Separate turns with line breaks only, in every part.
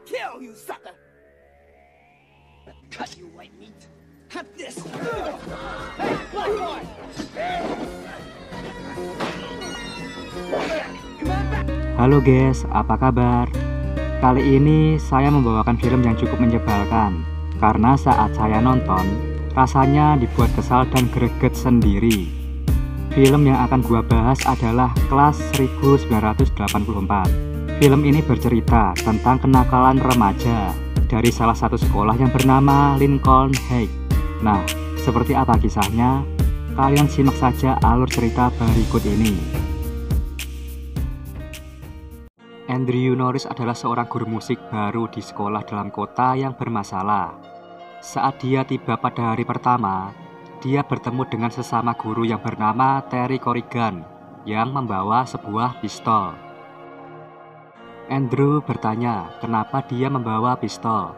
kill, you sucker! Cut you white meat. Cut this. Hey, black boy!
Halo guys, apa kabar? Kali ini saya membawakan film yang cukup menyebalkan. Karena saat saya nonton, rasanya dibuat kesal dan greget sendiri. Film yang akan gua bahas adalah Kelas 1984. Film ini bercerita tentang kenakalan remaja dari salah satu sekolah yang bernama Lincoln High. Nah, seperti apa kisahnya? Kalian simak saja alur cerita berikut ini. Andrew Norris adalah seorang guru musik baru di sekolah dalam kota yang bermasalah. Saat dia tiba pada hari pertama, dia bertemu dengan sesama guru yang bernama Terry Corrigan yang membawa sebuah pistol. Andrew bertanya kenapa dia membawa pistol.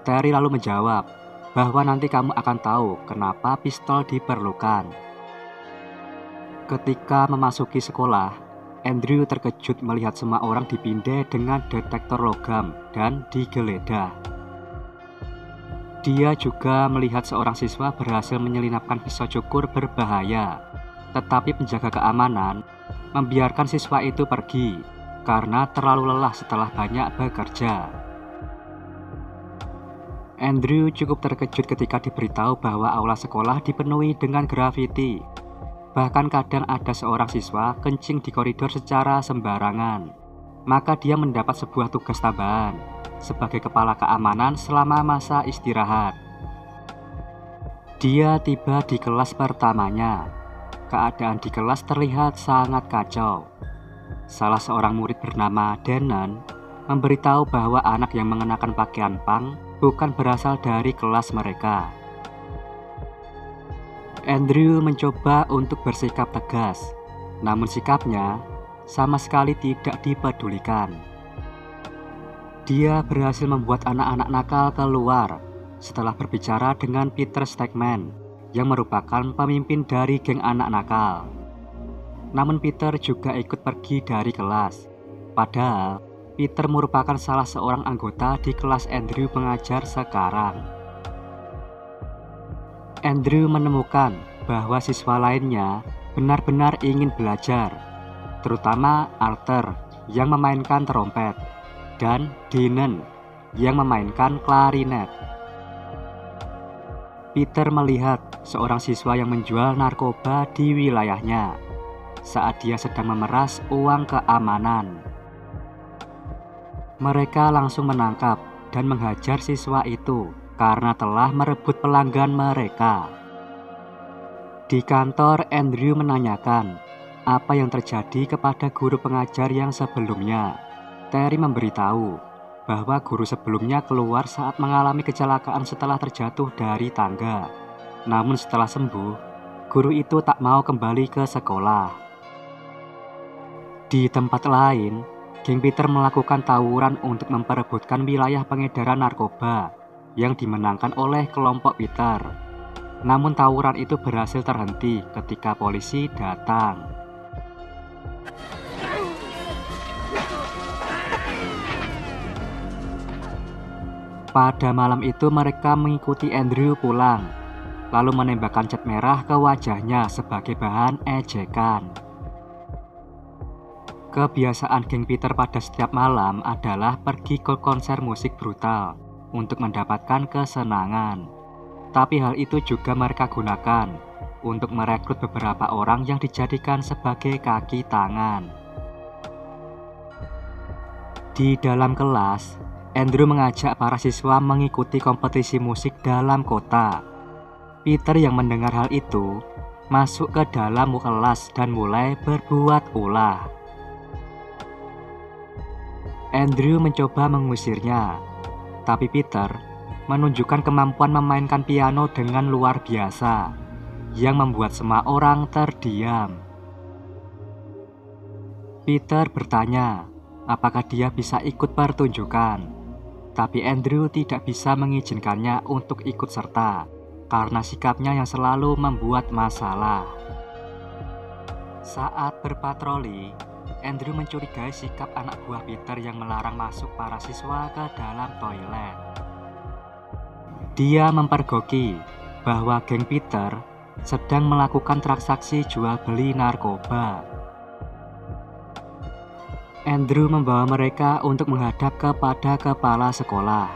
Terry lalu menjawab bahwa nanti kamu akan tahu kenapa pistol diperlukan. Ketika memasuki sekolah, Andrew terkejut melihat semua orang dipindai dengan detektor logam dan digeledah. Dia juga melihat seorang siswa berhasil menyelinapkan pisau cukur berbahaya, tetapi penjaga keamanan membiarkan siswa itu pergi karena terlalu lelah setelah banyak bekerja. Andrew cukup terkejut ketika diberitahu bahwa aula sekolah dipenuhi dengan grafiti. Bahkan kadang ada seorang siswa kencing di koridor secara sembarangan. Maka dia mendapat sebuah tugas tambahan sebagai kepala keamanan selama masa istirahat. Dia tiba di kelas pertamanya. Keadaan di kelas terlihat sangat kacau. Salah seorang murid bernama Denon memberitahu bahwa anak yang mengenakan pakaian punk bukan berasal dari kelas mereka. Andrew mencoba untuk bersikap tegas, namun sikapnya sama sekali tidak dipedulikan. Dia berhasil membuat anak-anak nakal keluar setelah berbicara dengan Peter Stegman yang merupakan pemimpin dari geng anak nakal. Namun Peter juga ikut pergi dari kelas. Padahal Peter merupakan salah seorang anggota di kelas Andrew mengajar sekarang. Andrew menemukan bahwa siswa lainnya benar-benar ingin belajar, terutama Arthur yang memainkan trompet dan Denon yang memainkan klarinet. Peter melihat seorang siswa yang menjual narkoba di wilayahnya saat dia sedang memeras uang keamanan. Mereka langsung menangkap dan menghajar siswa itu karena telah merebut pelanggan mereka. Di kantor, Andrew menanyakan apa yang terjadi kepada guru pengajar yang sebelumnya. Terry memberitahu bahwa guru sebelumnya keluar saat mengalami kecelakaan setelah terjatuh dari tangga. Namun setelah sembuh, guru itu tak mau kembali ke sekolah. Di tempat lain, geng Peter melakukan tawuran untuk memperebutkan wilayah pengedaran narkoba yang dimenangkan oleh kelompok Peter. Namun tawuran itu berhasil terhenti ketika polisi datang. Pada malam itu mereka mengikuti Andrew pulang, lalu menembakkan cat merah ke wajahnya sebagai bahan ejekan. Kebiasaan geng Peter pada setiap malam adalah pergi ke konser musik brutal untuk mendapatkan kesenangan. Tapi hal itu juga mereka gunakan untuk merekrut beberapa orang yang dijadikan sebagai kaki tangan. Di dalam kelas, Andrew mengajak para siswa mengikuti kompetisi musik dalam kota. Peter yang mendengar hal itu masuk ke dalam kelas dan mulai berbuat ulah. Andrew mencoba mengusirnya, tapi Peter menunjukkan kemampuan memainkan piano dengan luar biasa, yang membuat semua orang terdiam. Peter bertanya apakah dia bisa ikut pertunjukan, tapi Andrew tidak bisa mengizinkannya untuk ikut serta, karena sikapnya yang selalu membuat masalah. Saat berpatroli, Andrew mencurigai sikap anak buah Peter yang melarang masuk para siswa ke dalam toilet. Dia mempergoki bahwa geng Peter sedang melakukan transaksi jual beli narkoba. Andrew membawa mereka untuk menghadap kepada kepala sekolah.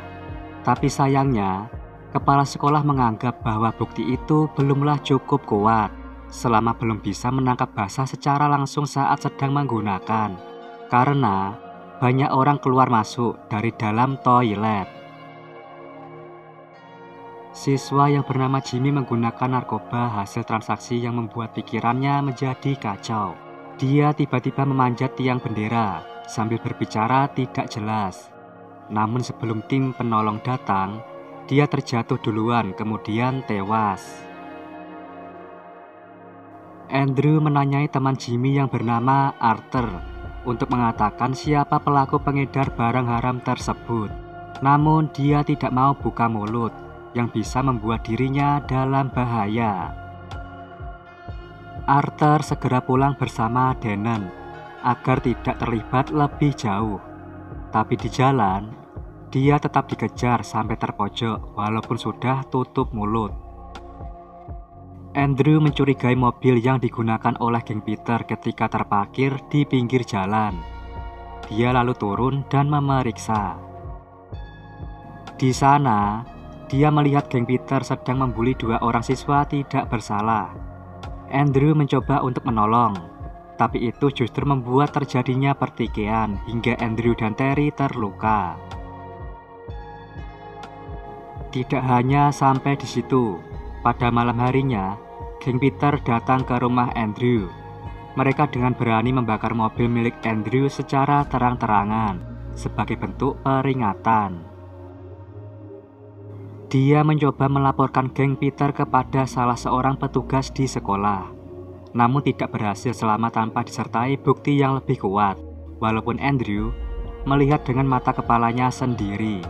Tapi sayangnya, kepala sekolah menganggap bahwa bukti itu belumlah cukup kuat selama belum bisa menangkap basah secara langsung saat sedang menggunakan, karena banyak orang keluar masuk dari dalam toilet. Siswa yang bernama Jimmy menggunakan narkoba hasil transaksi yang membuat pikirannya menjadi kacau. Dia tiba-tiba memanjat tiang bendera sambil berbicara tidak jelas. Namun sebelum tim penolong datang, dia terjatuh duluan kemudian tewas. Andrew menanyai teman Jimmy yang bernama Arthur untuk mengatakan siapa pelaku pengedar barang haram tersebut. Namun dia tidak mau buka mulut yang bisa membuat dirinya dalam bahaya. Arthur segera pulang bersama Denon agar tidak terlibat lebih jauh. Tapi di jalan, dia tetap dikejar sampai terpojok walaupun sudah tutup mulut. Andrew mencurigai mobil yang digunakan oleh geng Peter ketika terparkir di pinggir jalan. Dia lalu turun dan memeriksa. Di sana, dia melihat geng Peter sedang membuli 2 orang siswa tidak bersalah. Andrew mencoba untuk menolong, tapi itu justru membuat terjadinya pertikaian hingga Andrew dan Terry terluka. Tidak hanya sampai di situ. Pada malam harinya, geng Peter datang ke rumah Andrew. Mereka dengan berani membakar mobil milik Andrew secara terang-terangan sebagai bentuk peringatan. Dia mencoba melaporkan geng Peter kepada salah seorang petugas di sekolah, namun tidak berhasil selama tanpa disertai bukti yang lebih kuat, walaupun Andrew melihat dengan mata kepalanya sendiri.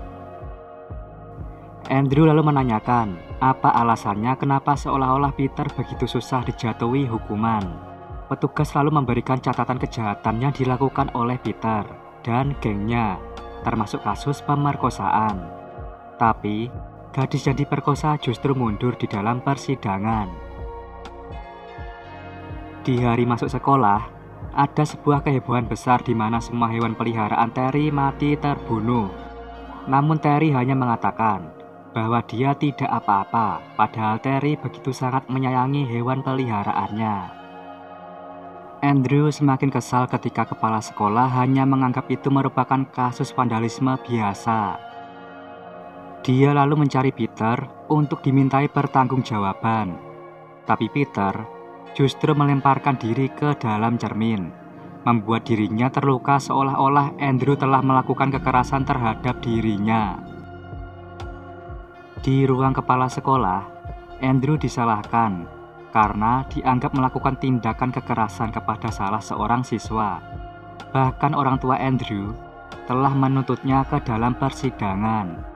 Andrew lalu menanyakan apa alasannya kenapa seolah-olah Peter begitu susah dijatuhi hukuman. Petugas lalu memberikan catatan kejahatan yang dilakukan oleh Peter dan gengnya, termasuk kasus pemerkosaan. Tapi, gadis yang diperkosa justru mundur di dalam persidangan. Di hari masuk sekolah, ada sebuah kehebohan besar di mana semua hewan peliharaan Terry mati terbunuh. Namun Terry hanya mengatakan bahwa dia tidak apa-apa, padahal Terry begitu sangat menyayangi hewan peliharaannya. Andrew semakin kesal ketika kepala sekolah hanya menganggap itu merupakan kasus vandalisme biasa. Dia lalu mencari Peter untuk dimintai pertanggungjawaban. Tapi Peter justru melemparkan diri ke dalam cermin, membuat dirinya terluka seolah-olah Andrew telah melakukan kekerasan terhadap dirinya. Di ruang kepala sekolah, Andrew disalahkan karena dianggap melakukan tindakan kekerasan kepada salah seorang siswa. Bahkan orang tua Andrew telah menuntutnya ke dalam persidangan.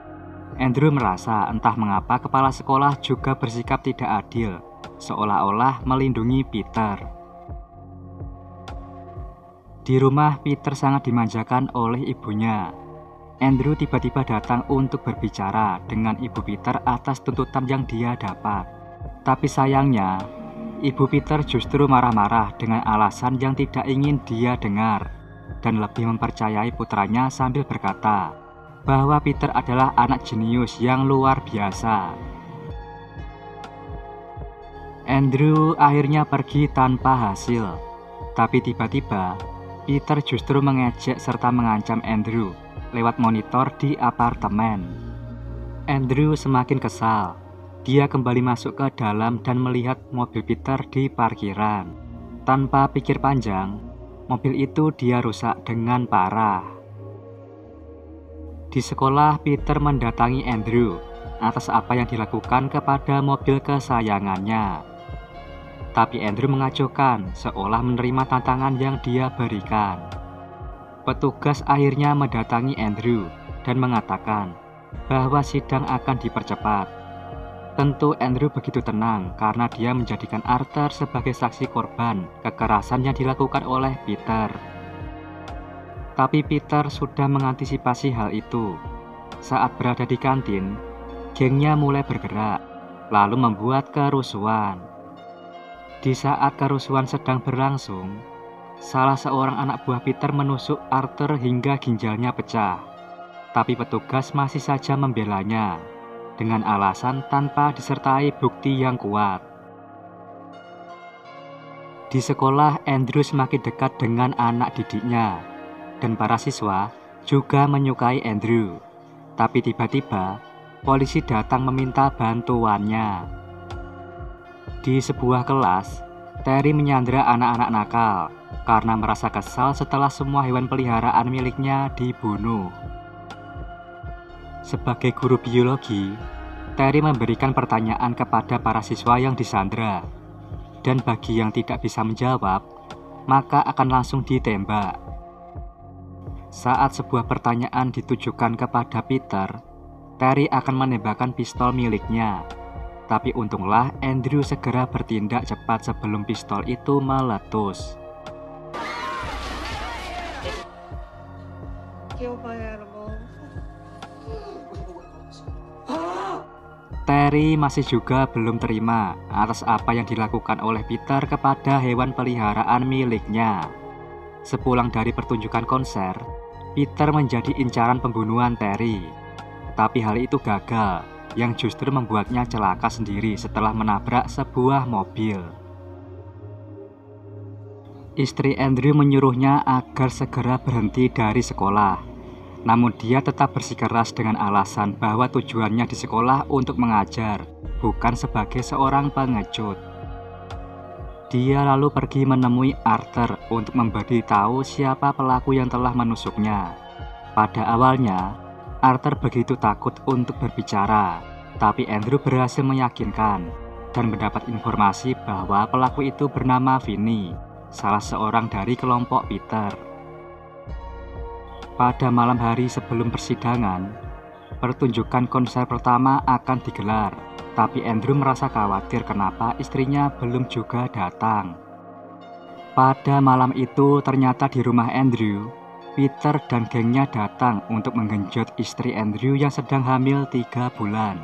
Andrew merasa entah mengapa kepala sekolah juga bersikap tidak adil, seolah-olah melindungi Peter. Di rumah, Peter sangat dimanjakan oleh ibunya. Andrew tiba-tiba datang untuk berbicara dengan ibu Peter atas tuntutan yang dia dapat. Tapi sayangnya, ibu Peter justru marah-marah dengan alasan yang tidak ingin dia dengar dan lebih mempercayai putranya sambil berkata bahwa Peter adalah anak jenius yang luar biasa. Andrew akhirnya pergi tanpa hasil, tapi tiba-tiba Peter justru mengejek serta mengancam Andrew lewat monitor di apartemen. Andrew semakin kesal. Dia kembali masuk ke dalam dan melihat mobil Peter di parkiran. Tanpa pikir panjang, mobil itu dia rusak dengan parah. Di sekolah, Peter mendatangi Andrew atas apa yang dilakukan kepada mobil kesayangannya. Tapi Andrew mengacuhkan seolah menerima tantangan yang dia berikan. Petugas akhirnya mendatangi Andrew dan mengatakan bahwa sidang akan dipercepat. Tentu Andrew begitu tenang karena dia menjadikan Arthur sebagai saksi korban kekerasan yang dilakukan oleh Peter. Tapi Peter sudah mengantisipasi hal itu. Saat berada di kantin, gengnya mulai bergerak, lalu membuat kerusuhan. Di saat kerusuhan sedang berlangsung, salah seorang anak buah Peter menusuk Arthur hingga ginjalnya pecah. Tapi petugas masih saja membelanya, dengan alasan tanpa disertai bukti yang kuat. Di sekolah, Andrew semakin dekat dengan anak didiknya, dan para siswa juga menyukai Andrew. Tapi tiba-tiba, polisi datang meminta bantuannya. Di sebuah kelas, Terry menyandra anak-anak nakal karena merasa kesal setelah semua hewan peliharaan miliknya dibunuh. Sebagai guru biologi, Terry memberikan pertanyaan kepada para siswa yang disandra, dan bagi yang tidak bisa menjawab, maka akan langsung ditembak. Saat sebuah pertanyaan ditujukan kepada Peter, Terry akan menembakkan pistol miliknya. Tapi untunglah Andrew segera bertindak cepat sebelum pistol itu meletus.
Kill my animals.
Terry masih juga belum terima atas apa yang dilakukan oleh Peter kepada hewan peliharaan miliknya. Sepulang dari pertunjukan konser, Peter menjadi incaran pembunuhan Terry. Tapi hal itu gagal, yang justru membuatnya celaka sendiri setelah menabrak sebuah mobil. Istri Andrew menyuruhnya agar segera berhenti dari sekolah. Namun dia tetap bersikeras dengan alasan bahwa tujuannya di sekolah untuk mengajar, bukan sebagai seorang pengecut. Dia lalu pergi menemui Arthur untuk memberitahu siapa pelaku yang telah menusuknya. Pada awalnya, Arthur begitu takut untuk berbicara, tapi Andrew berhasil meyakinkan dan mendapat informasi bahwa pelaku itu bernama Vinny, salah seorang dari kelompok Peter. Pada malam hari sebelum persidangan, pertunjukan konser pertama akan digelar, tapi Andrew merasa khawatir kenapa istrinya belum juga datang. Pada malam itu ternyata di rumah Andrew, Peter dan gengnya datang untuk menggenjot istri Andrew yang sedang hamil 3 bulan.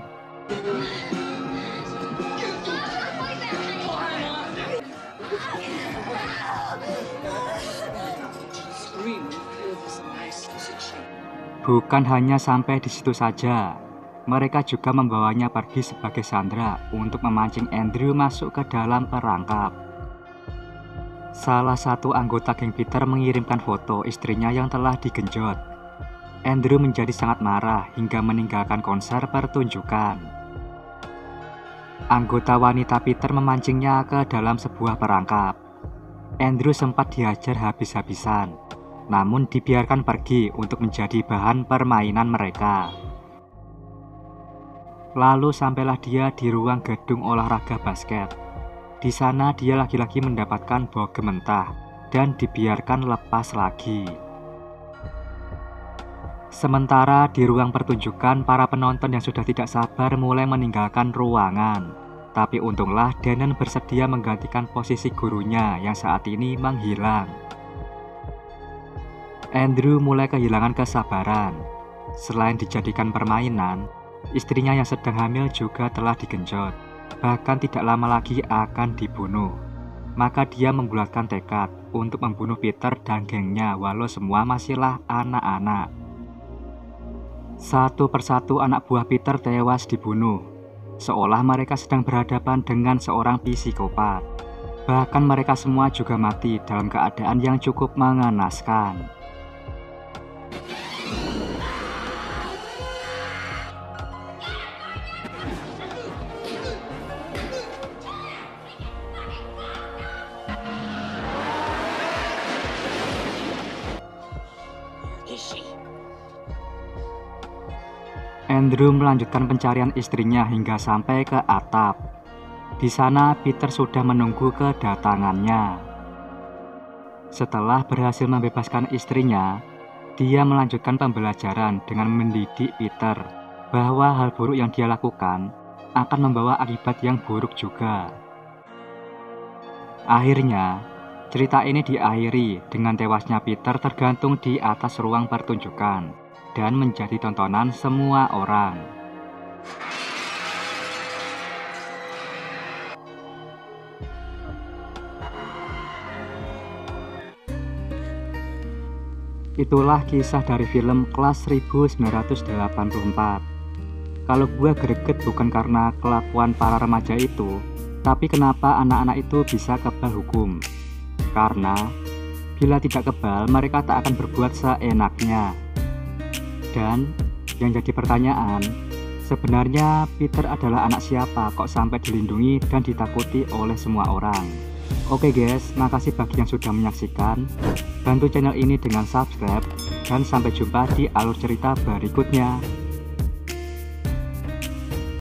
Bukan hanya sampai di situ saja, mereka juga membawanya pergi sebagai sandera untuk memancing Andrew masuk ke dalam perangkap. Salah satu anggota geng Peter mengirimkan foto istrinya yang telah digenjot. Andrew menjadi sangat marah hingga meninggalkan konser pertunjukan. Anggota wanita Peter memancingnya ke dalam sebuah perangkap. Andrew sempat dihajar habis-habisan, namun dibiarkan pergi untuk menjadi bahan permainan mereka. Lalu sampailah dia di ruang gedung olahraga basket. Di sana dia lagi-lagi mendapatkan bogem mentah dan dibiarkan lepas lagi. Sementara di ruang pertunjukan, para penonton yang sudah tidak sabar mulai meninggalkan ruangan. Tapi untunglah Danon bersedia menggantikan posisi gurunya yang saat ini menghilang. Andrew mulai kehilangan kesabaran. Selain dijadikan permainan, istrinya yang sedang hamil juga telah digenjot. Bahkan tidak lama lagi akan dibunuh. Maka dia membulatkan tekad untuk membunuh Peter dan gengnya walau semua masihlah anak-anak. Satu persatu anak buah Peter tewas dibunuh, seolah mereka sedang berhadapan dengan seorang psikopat. Bahkan mereka semua juga mati dalam keadaan yang cukup mengenaskan. Andrew melanjutkan pencarian istrinya hingga sampai ke atap. Di sana Peter sudah menunggu kedatangannya. Setelah berhasil membebaskan istrinya, dia melanjutkan pembelajaran dengan mendidik Peter bahwa hal buruk yang dia lakukan akan membawa akibat yang buruk juga. Akhirnya, Cerita ini diakhiri dengan tewasnya Peter tergantung di atas ruang pertunjukan dan menjadi tontonan semua orang. Itulah kisah dari film Kelas 1984. Kalau gue greget bukan karena kelakuan para remaja itu, tapi kenapa anak-anak itu bisa kebal hukum. Karena bila tidak kebal, mereka tak akan berbuat seenaknya. Dan yang jadi pertanyaan, sebenarnya Peter adalah anak siapa kok sampai dilindungi dan ditakuti oleh semua orang. Oke guys, makasih bagi yang sudah menyaksikan. Bantu channel ini dengan subscribe dan sampai jumpa di alur cerita berikutnya.